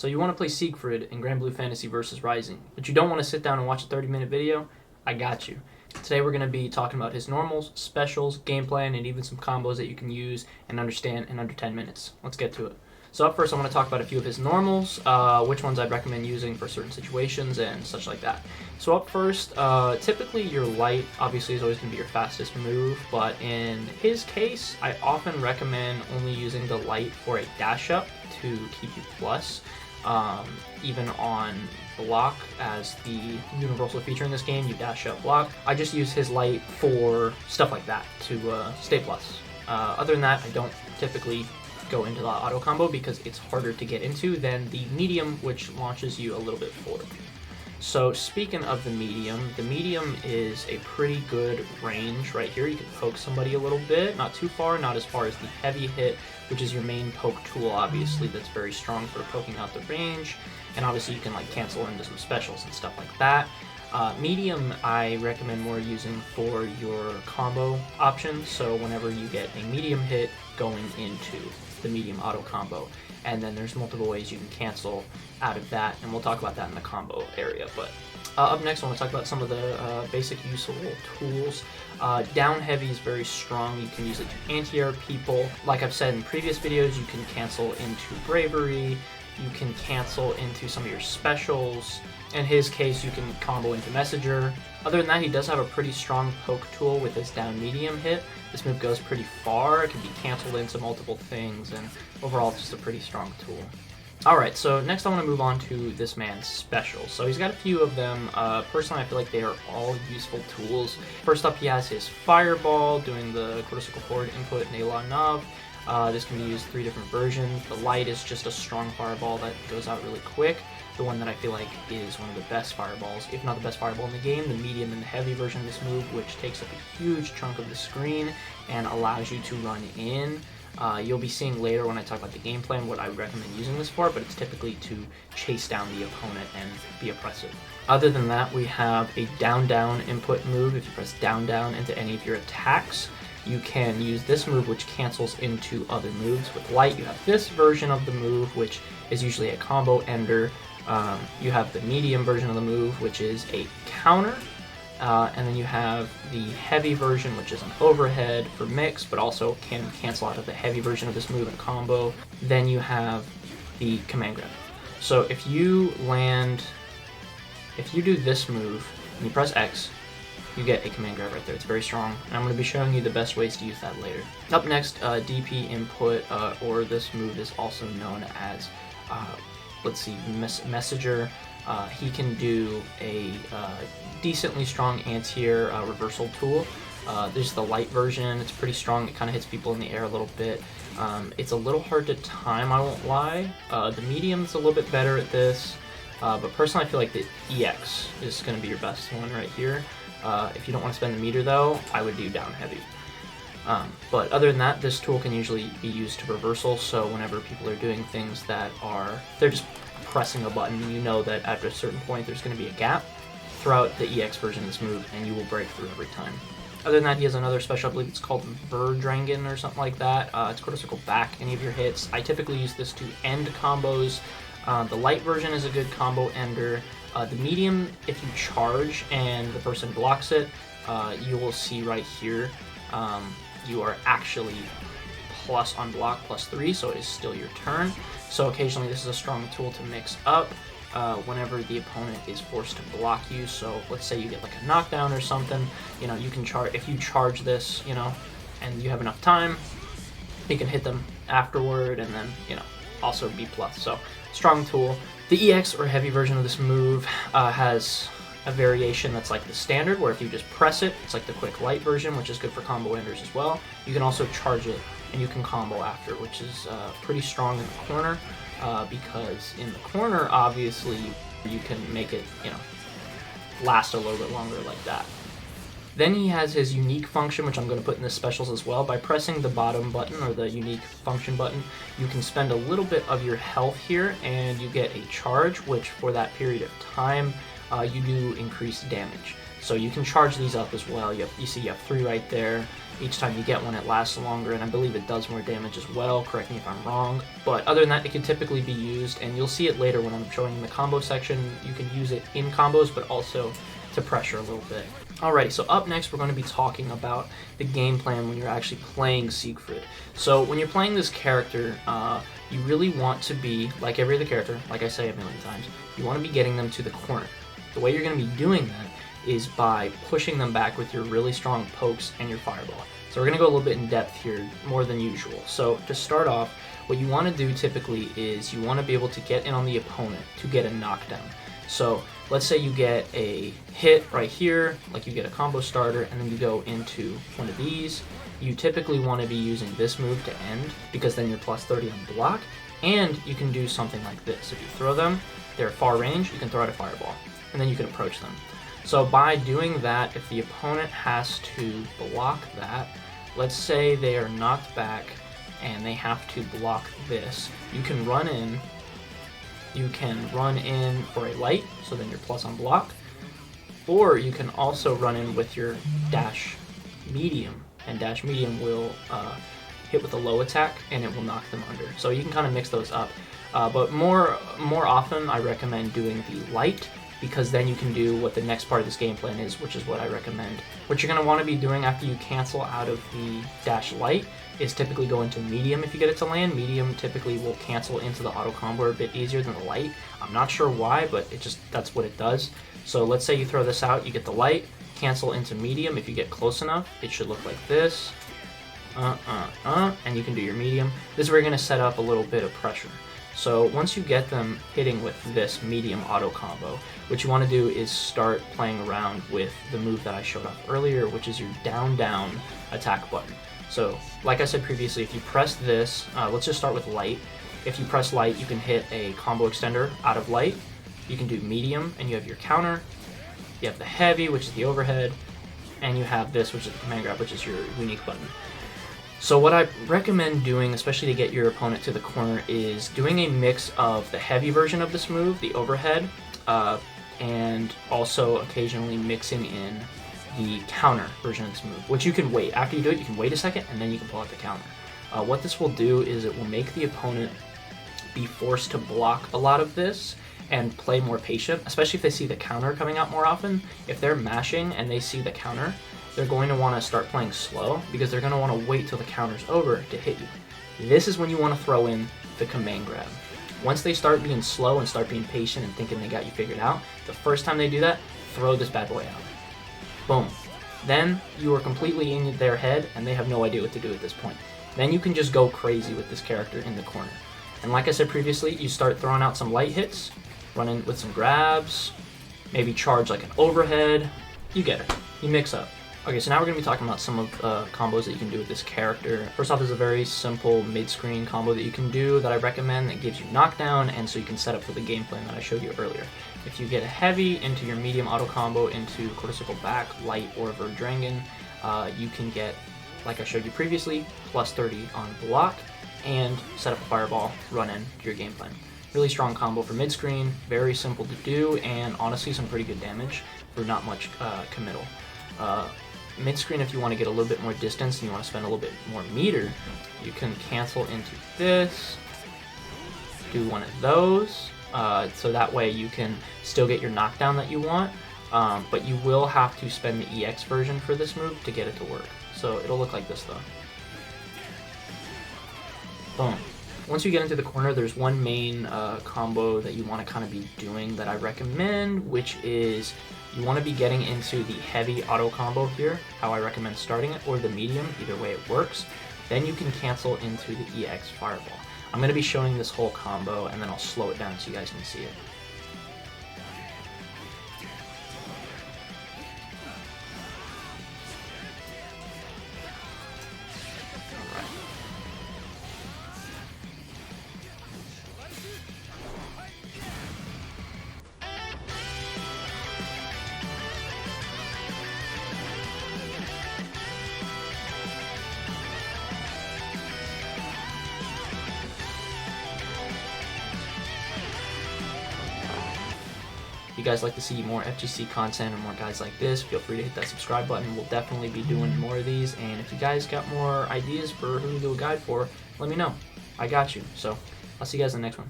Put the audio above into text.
So you want to play Siegfried in Granblue Fantasy vs. Rising, but you don't want to sit down and watch a 30-minute video? I got you. Today we're going to be talking about his normals, specials, game plan, and even some combos that you can use and understand in under 10 minutes. Let's get to it. So up first I want to talk about a few of his normals, which ones I'd recommend using for certain situations and such like that. So up first, typically your light obviously is always going to be your fastest move, but in his case, I often recommend only using the light for a dash up to keep you plus. Even on block as the universal feature in this game, you dash up block. I just use his light for stuff like that to stay plus. Other than that, I don't typically go into the auto combo because it's harder to get into than the medium, which launches you a little bit forward. So speaking of the medium is a pretty good range right here. You can poke somebody a little bit, not too far, not as far as the heavy hit, which is your main poke tool, obviously, that's very strong for poking out the range. And obviously you can like cancel into some specials and stuff like that. Medium I recommend more using for your combo options, so whenever you get a medium hit going into the medium auto combo, and then there's multiple ways you can cancel out of that, and we'll talk about that in the combo area. But up next I want to talk about some of the basic useful tools. Down heavy is very strong. You can use it to anti-air people. Like I've said in previous videos, you can cancel into bravery, you can cancel into some of your specials. In his case, you can combo into messenger. Other than that, he does have a pretty strong poke tool with his down medium hit. This move goes pretty far. It can be canceled into multiple things, and overall it's just a pretty strong tool. Alright, so next I want to move on to this man's specials. So he's got a few of them. Personally, I feel like they are all useful tools. First up, he has his Fireball, doing the critical forward input Nela Nav. This can be used 3 different versions. The light is just a strong fireball that goes out really quick. The one that I feel like is one of the best fireballs, if not the best fireball in the game, the medium and the heavy version of this move, which takes up a huge chunk of the screen and allows you to run in. You'll be seeing later when I talk about the game plan what I would recommend using this for, but it's typically to chase down the opponent and be oppressive. Other than that, we have a down-down input move. If you press down-down into any of your attacks, you can use this move, which cancels into other moves. With light, you have this version of the move, which is usually a combo ender. You have the medium version of the move, which is a counter. And then you have the heavy version, which is an overhead for mix, but also can cancel out of the heavy version of this move in combo. Then you have the command grab. So if you do this move and you press X, you get a command grab right there. It's very strong, and I'm going to be showing you the best ways to use that later. Up next, DP input, or this move is also known as, messenger. He can do a decently strong anti-air reversal tool. There's the light version. It's pretty strong. It kind of hits people in the air a little bit. It's a little hard to time, I won't lie. The medium's a little bit better at this, but personally I feel like the EX is going to be your best one right here. If you don't want to spend the meter though, I would do down heavy. But other than that, this tool can usually be used to reversal, so whenever people are doing things that they're just pressing a button, you know that at a certain point there's going to be a gap, throw out the EX version of this move and you will break through every time. Other than that, he has another special, I believe it's called Verdrangen or something like that. It's critical back any of your hits. I typically use this to end combos. The light version is a good combo ender. The medium, if you charge and the person blocks it, you will see right here, you are actually plus on block +3, so it is still your turn. So occasionally this is a strong tool to mix up whenever the opponent is forced to block you. So let's say you get like a knockdown or something, you know, you can charge, if you charge this, you know, and you have enough time, you can hit them afterward and then, you know, also be plus. So strong tool. The EX or heavy version of this move has a variation that's like the standard, where if you just press it, it's like the quick light version, which is good for combo enders as well. You can also charge it and you can combo after, which is pretty strong in the corner, because in the corner, obviously, you can make it, you know, last a little bit longer like that. Then he has his unique function, which I'm going to put in the specials as well. By pressing the bottom button, or the unique function button, you can spend a little bit of your health here, and you get a charge, which for that period of time, you do increase damage. So you can charge these up as well. You see you have 3 right there. Each time you get one, it lasts longer, and I believe it does more damage as well. Correct me if I'm wrong. But other than that, it can typically be used, and you'll see it later when I'm showing the combo section. You can use it in combos, but also to pressure a little bit. Alrighty, so up next we're going to be talking about the game plan when you're actually playing Siegfried. So when you're playing this character, you really want to be, like every other character, like I say a million times, you want to be getting them to the corner. The way you're going to be doing that is by pushing them back with your really strong pokes and your fireball. So we're going to go a little bit in depth here, more than usual. So to start off, what you want to do typically is you want to be able to get in on the opponent to get a knockdown. So let's say you get a hit right here, like you get a combo starter, and then you go into one of these. You typically want to be using this move to end, because then you're plus 30 on block, and you can do something like this. If you throw them, they're far range, you can throw out a fireball, and then you can approach them. So by doing that, if the opponent has to block that, let's say they are knocked back and they have to block this, you can run in. You can run in for a light, so then you're plus on block, or you can also run in with your dash medium, and dash medium will hit with a low attack and it will knock them under. So you can kind of mix those up, but more often I recommend doing the light, because then you can do what the next part of this game plan is, which is what I recommend. What you're going to want to be doing after you cancel out of the dash light is typically go into medium if you get it to land. Medium typically will cancel into the auto combo a bit easier than the light. I'm not sure why, but that's what it does. So let's say you throw this out, you get the light, cancel into medium. If you get close enough, it should look like this. And you can do your medium. This is where you're going to set up a little bit of pressure. So once you get them hitting with this medium auto combo, what you want to do is start playing around with the move that I showed off earlier, which is your down attack button. So like I said previously, if you press this, let's just start with light. If you press light, you can hit a combo extender out of light. You can do medium, and you have your counter. You have the heavy, which is the overhead, and you have this, which is the command grab, which is your unique button. So what I recommend doing, especially to get your opponent to the corner, is doing a mix of the heavy version of this move, the overhead, and also occasionally mixing in the counter version of this move, which you can wait. After you do it, you can wait a second, and then you can pull out the counter. What this will do is it will make the opponent be forced to block a lot of this and play more patient, especially if they see the counter coming out more often. If they're mashing and they see the counter, they're going to want to start playing slow, because they're going to want to wait till the counter's over to hit you. This is when you want to throw in the command grab. Once they start being slow and start being patient and thinking they got you figured out, the first time they do that, throw this bad boy out. Boom. Then you are completely in their head and they have no idea what to do at this point. Then you can just go crazy with this character in the corner. And like I said previously, you start throwing out some light hits, run in with some grabs, maybe charge like an overhead. You get it. You mix up. Okay, so now we're going to be talking about some of the combos that you can do with this character. First off, there's a very simple mid-screen combo that you can do that I recommend that gives you knockdown, and so you can set up for the game plan that I showed you earlier. If you get a heavy into your medium auto combo into quarter circle back, light, or Verdrangen, you can get, like I showed you previously, plus 30 on block, and set up a fireball, run in to your game plan. Really strong combo for mid-screen, very simple to do, and honestly some pretty good damage for not much committal. Mid-screen, if you want to get a little bit more distance and you want to spend a little bit more meter, you can cancel into this, do one of those, so that way you can still get your knockdown that you want, but you will have to spend the EX version for this move to get it to work. So it'll look like this though. Boom. Once you get into the corner, there's one main combo that you want to kind of be doing that I recommend, which is you want to be getting into the heavy auto combo here, how I recommend starting it, or the medium, either way it works. Then you can cancel into the EX Fireball. I'm going to be showing this whole combo, and then I'll slow it down so you guys can see it. If you guys like to see more FGC content and more guys like this, feel free to hit that subscribe button. We'll definitely be doing more of these. And if you guys got more ideas for who to do a guide for, let me know. I got you. So I'll see you guys in the next one.